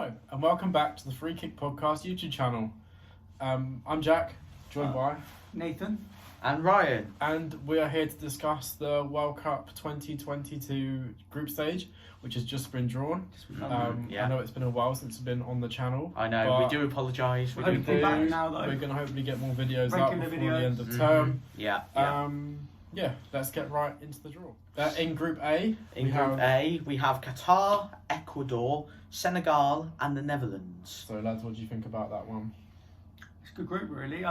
Hello, and welcome back to the Free Kick Podcast YouTube channel. I'm Jack, joined by Nathan and Ryan, and we are here to discuss the World Cup 2022 group stage, which has just been drawn. Yeah. I know it's been a while since it's been on the channel. I know, we do apologise. We're back now, though. We're going to hopefully get more videos Regular out before videos. the end of term. Yeah. Let's get right into the draw. In Group A, we have Qatar, Ecuador, Senegal, and the Netherlands. So, lads, what do you think about that one? It's a good group, really.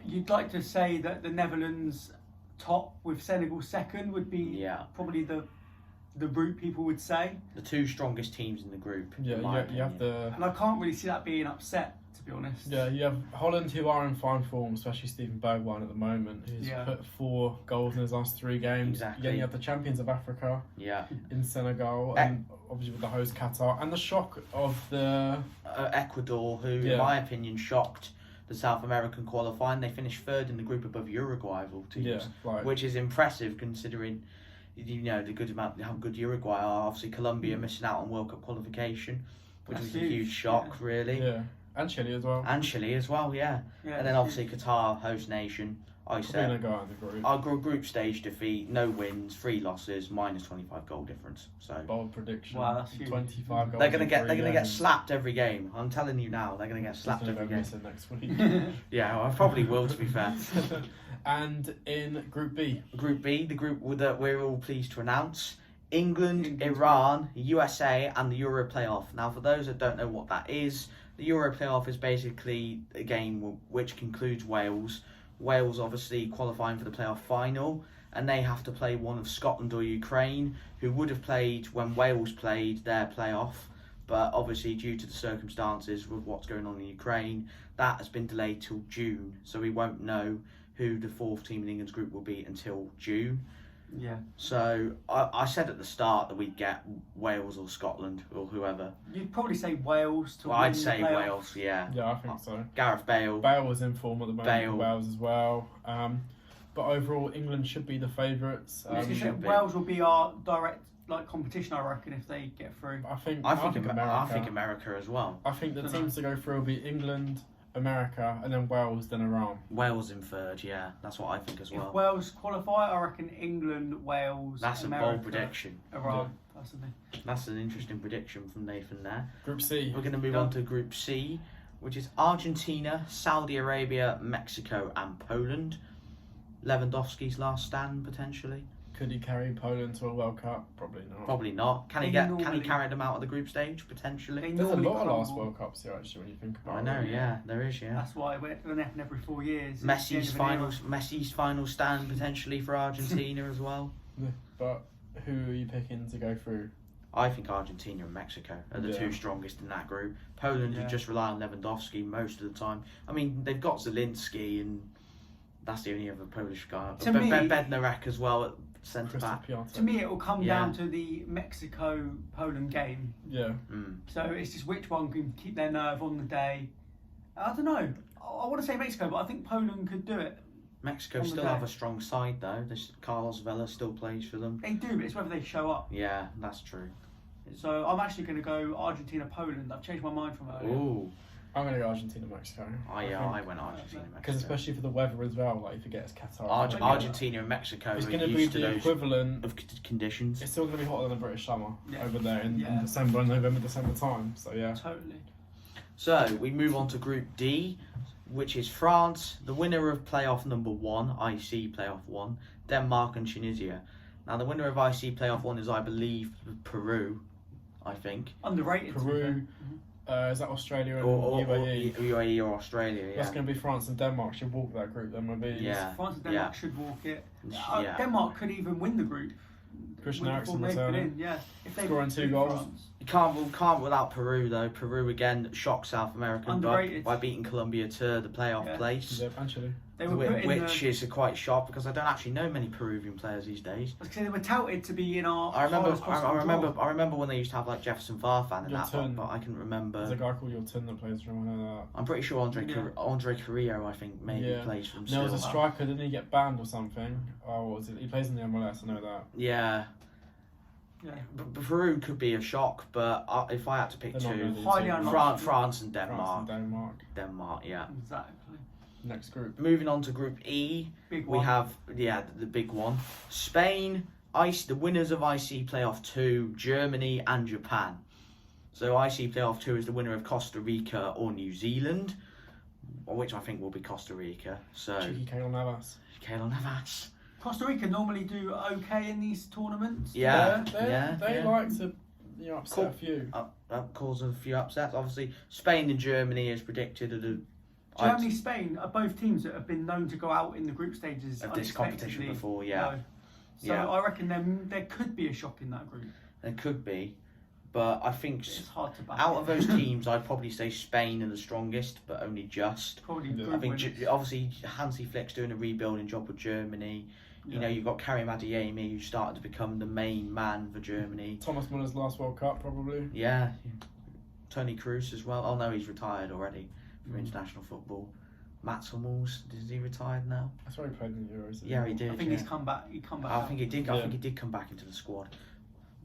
You'd like to say that the Netherlands top with Senegal second would be probably the route people would say. The two strongest teams in the group. Yeah, you have the... And I can't really see that being upset, to be honest. Yeah, you have Holland, who are in fine form, especially Stephen Bergwijn at the moment, who's put 4 goals in his last 3 games. Exactly. Then you have the champions of Africa in Senegal, and obviously with the host Qatar, and the shock of the... Ecuador, who, in my opinion, shocked the South American qualifying. They finished 3rd in the group above Uruguay of all teams, which is impressive considering... how good Uruguay are. Obviously, Colombia missing out on World Cup qualification, which was a huge shock, really. Yeah, and Chile as well. Yeah. And then obviously Qatar, host nation. I said go out of the group. Our group stage defeat, no wins, 3 losses, minus 25 goal difference. So bold prediction. Wow, that's huge. 25 goals. They're gonna get slapped every game. I'm telling you now, they're gonna get slapped every game. Next week. Yeah, I probably will, to be fair. And in Group B, the group that we're all pleased to announce: England, Iran, USA, and the Euro playoff. Now, for those that don't know what that is, the Euro playoff is basically a game which concludes Wales. Wales obviously qualifying for the playoff final, and they have to play one of Scotland or Ukraine, who would have played when Wales played their playoff, but obviously due to the circumstances with what's going on in Ukraine, that has been delayed till June, so we won't know who the 4th team in England's group will be until June. Yeah. So I said at the start that we'd get Wales or Scotland or whoever. You'd probably say Wales to win I'd the say playoff. Wales, yeah. Yeah, I think so. Gareth Bale. Bale was in form at the moment. Wales as well. But overall, England should be the favourites. Wales will be our direct competition, I reckon, if they get through. I think America as well. I think the teams to go through will be England, America, and then Wales, then Iran. Wales in 3rd, yeah. That's what I think as well. If Wales qualify, I reckon England, Wales, That's America, a bold prediction. Iran, personally. That's an interesting prediction from Nathan there. Group C. We're going to move on to Group C, which is Argentina, Saudi Arabia, Mexico, and Poland. Lewandowski's last stand, potentially. Could he carry Poland to a World Cup? Probably not. Probably not. Can he carry them out of the group stage potentially? There's a lot of last World Cups here actually when you think about it. I know, yeah, there is, yeah. That's why we're going to happen every 4 years. Messi's final stand potentially for Argentina as well. But who are you picking to go through? I think Argentina and Mexico are the 2 strongest in that group. Poland who just rely on Lewandowski most of the time. I mean, they've got Zielinski and that's the only other Polish guy. Bednarek as well at centre back. To me, it will come down to the Mexico-Poland game. Yeah. So it's just which one can keep their nerve on the day. I don't know. I want to say Mexico, but I think Poland could do it. Mexico still have a strong side though. Carlos Vela still plays for them. They do, but it's whether they show up. Yeah, that's true. So I'm actually going to go Argentina-Poland. I've changed my mind from earlier. Ooh. I'm going to go Argentina-Mexico. I went Argentina-Mexico. Because especially for the weather as well, like if you get Qatar. Argentina and Mexico it's going to be the equivalent of conditions. It's still going to be hotter than a British summer over there in December, November time. So yeah. Totally. So we move on to Group D, which is France, the winner of playoff number 1, IC playoff 1, Denmark and Tunisia. Now the winner of IC playoff 1 is, I believe, Peru, I think. Underrated. Peru. Is that Australia and UAE? UAE or Australia, yeah. That's going to be France and Denmark should walk that group then, maybe. Yeah. France and Denmark should walk it. Denmark could even win the group. Christian Eriksen returning. If they scoring 2 goals. France. You can't without Peru though. Peru again shocked South American by beating Colombia to the playoff place. Yeah, actually. Which is quite shocked because I don't actually know many Peruvian players these days. Because they were touted to be in our. I remember when they used to have like Jefferson Farfan and that one, but I can remember. There's a guy called Yotun that plays for him. I know that. I'm pretty sure Andre Carrillo, I think, maybe plays for him. There was a striker, didn't he get banned or something? Oh, what was it? He plays in the MLS. I know that. Yeah. Peru could be a shock, but if I had to pick two, France and Denmark. Denmark, yeah. Exactly. Next group. Moving on to Group E, we have the big one: Spain, the winners of IC Playoff 2, Germany and Japan. So IC Playoff 2 is the winner of Costa Rica or New Zealand, which I think will be Costa Rica. So Cheeky Keylor Navas. Costa Rica normally do okay in these tournaments. They like to upset a few. Cause a few upsets. Obviously, Spain and Germany is predicted. Germany, Spain are both teams that have been known to go out in the group stages of this competition before. Yeah. So I reckon there could be a shock in that group. There could be, but I think it's hard to back out of those teams, I'd probably say Spain are the strongest, but only just. Probably. I think obviously Hansi Flick's doing a rebuilding job with Germany. You know, you've got Karim Adeyemi, who's started to become the main man for Germany. Thomas Muller's last World Cup, probably. Yeah. Tony Kroos as well. Oh no, he's retired already from international football. Mats Hummels, is he retired now? That's why he played in the Euros. Yeah, he did. I think he's come back. I think he did. I think he did come back into the squad.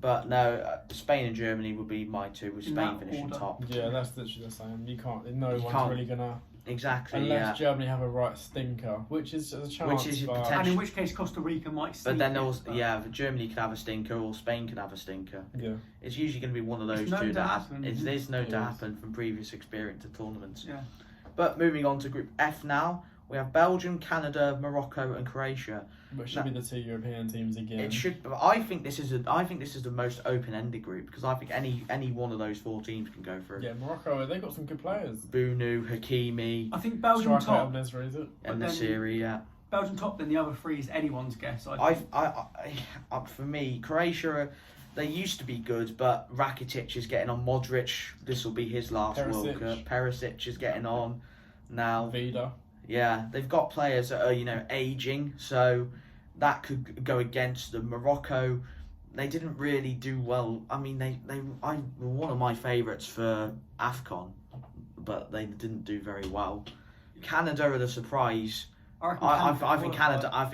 But no, Spain and Germany would be my two, with Spain finishing top. Yeah, that's literally the same. You can't. No one's really gonna. Exactly. Unless Germany have a right stinker, which is a chance. Which is but... And in which case Costa Rica might. But then also, Germany could have a stinker, or Spain could have a stinker. Yeah. It's usually going to be one of those two that happen. It's known to happen from previous experience at tournaments. Yeah. But moving on to Group F now, we have Belgium, Canada, Morocco, and Croatia. But it should be the two European teams again. It should. I think this is the most open-ended group, because I think any one of those four teams can go through. Yeah, Morocco, they've got some good players. Bunu, Hakimi. I think Belgium top. And Nasiri, yeah. Belgium top, then the other three is anyone's guess. For me, Croatia. They used to be good, but Rakitic is getting on. Modric, this will be his last World Cup. Perisic is getting on now. Vida. Yeah, they've got players that are, ageing, so that could go against them. Morocco, they didn't really do well. I mean, they were one of my favourites for AFCON, but they didn't do very well. Canada are the surprise. I think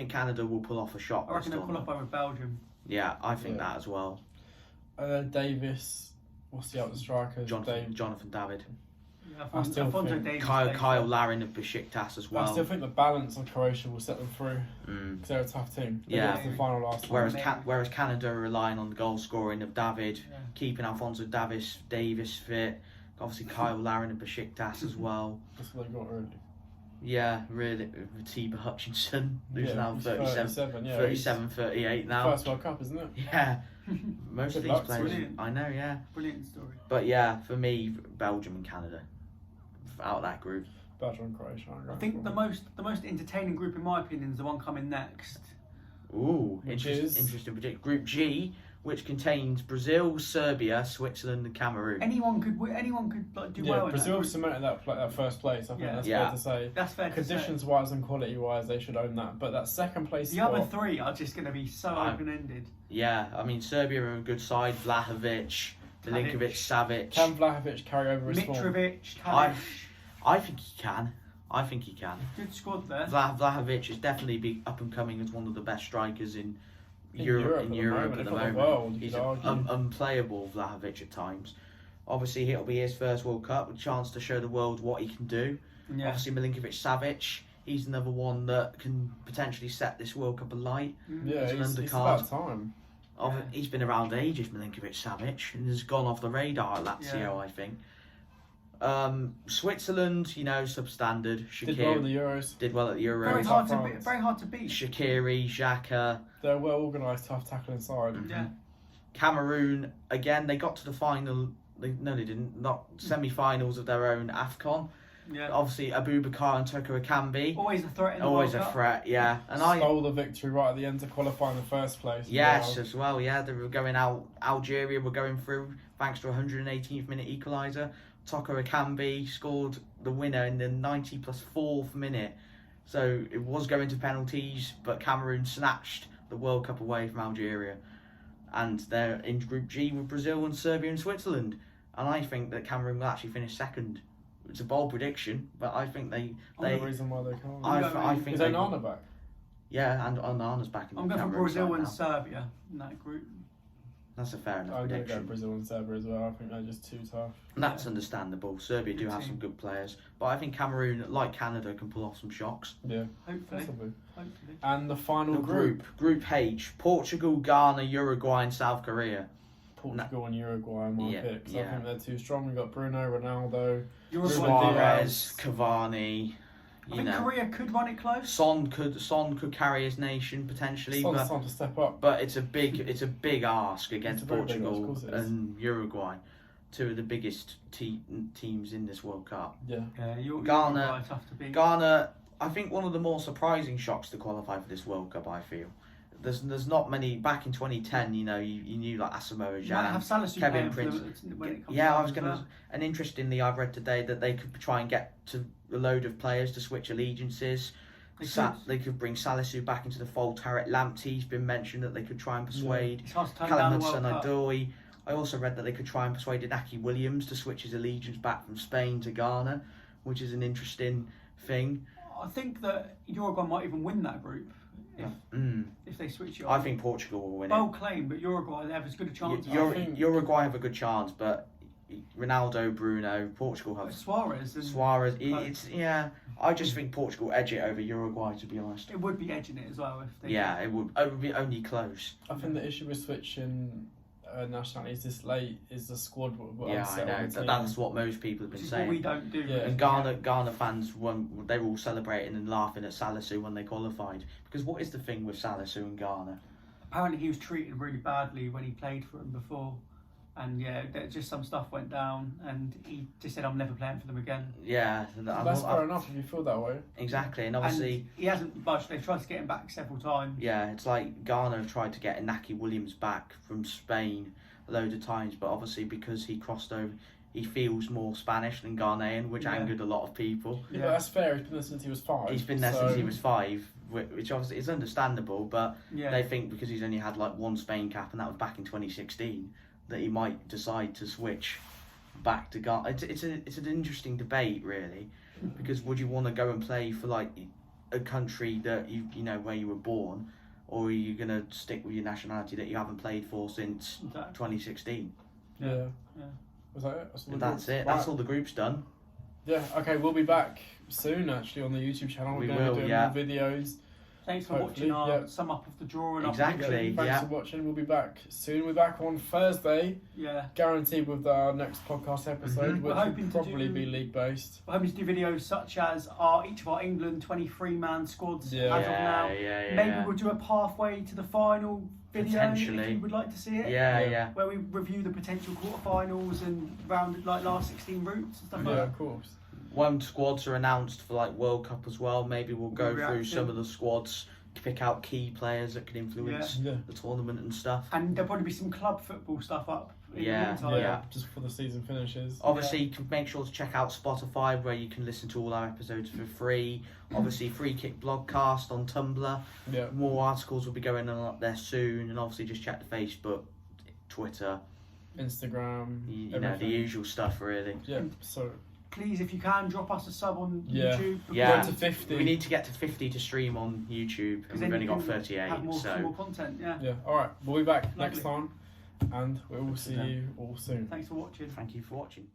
Canada will pull off a shot. I reckon they'll pull off over Belgium. Yeah, I think that as well. Davis, what's the other striker? Jonathan David. Yeah, I still think Kyle Larin of Besiktas as well. I still think the balance of Croatia will set them through, because they're a tough team. They got to the final last time. Whereas Canada are relying on the goal scoring of David, keeping Alphonso Davies fit. Obviously Kyle Larin of Besiktas as well. That's what they got early. Yeah, really. Tiba Hutchinson, who's now 37, 38 now. First World Cup, isn't it? Yeah. Most of these players. Brilliant. I know, yeah. Brilliant story. But yeah, for me, Belgium and Canada out of that group. Belgium and Croatia. I think the most entertaining group, in my opinion, is the one coming next. Ooh, interesting prediction. Group G, which contains Brazil, Serbia, Switzerland, and Cameroon. Anyone could do well. Brazil cemented that first place. I think that's fair to say. That's fair. Conditions wise and quality wise, they should own that. But that second place. The other three are just going to be so open ended. Yeah, I mean Serbia are a good side. Vlahovic, Milinkovic, Savic. Can Vlahovic carry over his form? Mitrovic, I think he can. Good squad there. Vlahovic is definitely up and coming as one of the best strikers in Europe at the moment. World, he's unplayable, Vlahovic, at times. Obviously, it'll be his first World Cup, a chance to show the world what he can do. Yeah. Obviously, Milinkovic, Savic, he's another one that can potentially set this World Cup alight. Yeah, it's about time. He's been around ages, Milinkovic, Savic, and has gone off the radar at Lazio, I think. Switzerland, substandard. Shaqiri, did well at the Euros. Very hard to beat. Shaqiri, Xhaka. They're well organised, tough tackling side. Mm-hmm. Yeah. Cameroon, again, they got to the final. They didn't. Not semi-finals of their own AFCON. Yeah. Obviously, Abubakar and Toko Ekambi. Always a threat in the Always World a Cup. threat, yeah. And stole the victory right at the end to qualify in the first place. Yes, as well, yeah. They were going out. Algeria were going through thanks to a 118th minute equaliser. Toko Ekambi scored the winner in the 90 plus 4th minute. So it was going to penalties, but Cameroon snatched the World Cup away from Algeria. And they're in Group G with Brazil and Serbia and Switzerland. And I think that Cameroon will actually finish second. It's a bold prediction, but I think they. The reason why they can't. I think is Onana back? Yeah, and Onana's back in. I'm going for Brazil and Serbia in that group. That's a fair enough I'm going to prediction. go Brazil and Serbia as well. I think they're just too tough. And that's understandable. Serbia do have some good players, but I think Cameroon, like Canada, can pull off some shocks. Yeah, hopefully. possibly. Hopefully. And the final Group H: Portugal, Ghana, Uruguay, and South Korea. Portugal and Uruguay are my picks. I yeah. think they're too strong. We've got Bruno, Ronaldo, Suarez, Cavani. I think Korea could run it close. Son could carry his nation potentially, Son's time to step up. but it's a big ask against Portugal ask, and Uruguay, two of the biggest teams in this World Cup. Yeah. Ghana, tough to beat. Ghana. I think one of the more surprising shocks to qualify for this World Cup. I feel there's not many. Back in 2010, you knew like Asamoah Gyan, Kevin Prince. I was gonna. And interestingly, I've read today that they could try and get to a load of players to switch allegiances. They could bring Salisu back into the fold. Tarek Lamptey's been mentioned that they could try and persuade. Callum Hudson-Odoi. I also read that they could try and persuade Inaki Williams to switch his allegiance back from Spain to Ghana, which is an interesting thing. I think that Uruguay might even win that group if they switch it on. I think Portugal will win Bold claim, but Uruguay, they have as good a chance. Uruguay have a good chance, but Ronaldo, Bruno, Portugal have Suarez. I just think Portugal edge it over Uruguay, to be honest. It would be edging it as well if they. Yeah, it would be only close. I think the issue with switching nationalities this late is the squad. I know. That's what most people have been saying. What we don't do. Yeah. And Ghana fans, they were all celebrating and laughing at Salisu when they qualified. Because what is the thing with Salisu and Ghana? Apparently he was treated really badly when he played for him before. And just some stuff went down, and he just said, "I'm never playing for them again." Yeah, that's fair enough if you feel that way. Exactly, and obviously and he hasn't budged. They've tried to get him back several times. Yeah, it's like Ghana have tried to get Inaki Williams back from Spain a load of times, but obviously because he crossed over, he feels more Spanish than Ghanaian, which angered a lot of people. Yeah, that's fair. He's been there since he was 5. He's been there since he was 5, which obviously is understandable, but they think because he's only had like one Spain cap, and that was back in 2016. That he might decide to switch back to Ghana. It's an interesting debate, really, because would you want to go and play for like a country that you know where you were born, or are you gonna stick with your nationality that you haven't played for since 2016? Yeah. Was that it? That's it. That's all the group's done. Yeah. Okay, we'll be back soon. Actually, on the YouTube channel, we're going to be doing more videos. Thanks for watching our sum up of the draw. And exactly. Thanks for watching. We'll be back soon. We're back on Thursday. Yeah. Guaranteed with our next podcast episode, which will probably be league based. We're hoping to do videos such as each of our England 23-man squads as of now. Maybe we'll do a pathway to the final video if you would like to see it. Yeah. Where we review the potential quarterfinals and round like last 16 routes and stuff like that. Yeah, of course. When squads are announced for like World Cup as well, maybe we'll go through some of the squads, pick out key players that can influence the tournament and stuff. And there'll probably be some club football stuff up in the meantime. Yeah, just for the season finishes. Obviously, make sure to check out Spotify where you can listen to all our episodes for free. Obviously, Free Kick Blogcast on Tumblr. Yeah. More articles will be going on up there soon, and obviously just check the Facebook, Twitter, Instagram, you know, the usual stuff really. Yeah. So. Please, if you can, drop us a sub on YouTube. Yeah, to 50. We need to get to 50 to stream on YouTube, and we've only got 38. Have more content, Yeah, alright. We'll be back next time, and we will see you all soon. Thanks for watching. Thank you for watching.